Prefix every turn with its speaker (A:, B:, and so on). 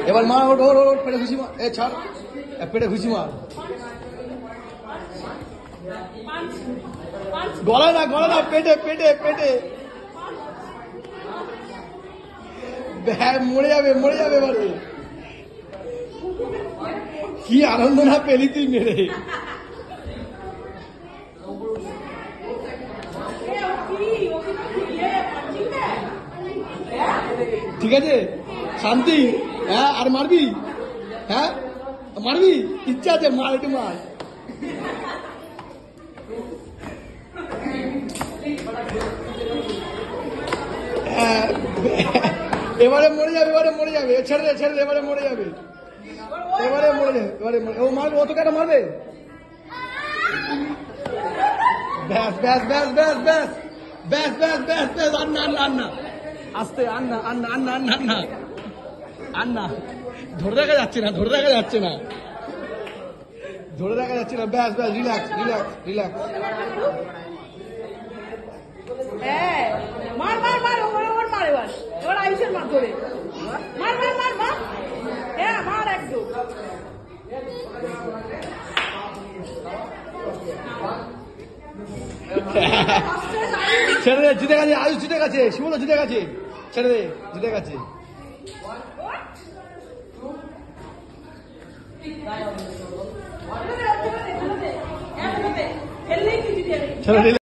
A: এবার মার, ওঠ ওঠ ওঠ, পেটে ঘুষি মার, এ ছাড়, পেটে ঘুষি মার। গলায় না, পেটে পেটে পেটে। মরে যাবে এবারে। কি আনন্দ না পেলি তুই মেরে। ঠিক আছে, শান্তি। হ্যাঁ, আর মারবি? হ্যাঁ মারবি? ইচ্ছা আছে, মার, একটু মার। এবারে মরে যাবে, ছেড়ে দে, এবারে মরে যাবে। ও মারবে, ও তোকে একটা মারবে। ব্যাস, আন্না আস্তে, আন্না ধরে রাখা যাচ্ছে না, ব্যাস, রিল্যাক্স।
B: মার এবার আয়ুষের মার ধরে মার হ্যাঁ, মার একদম।
A: ছেড়ে দে, জিতে গেছে আয়ুষ, জিতে গেছে, শিবুদা জিতে গেছে, ছেড়ে দে, জিতে গেছে। ছেড়ে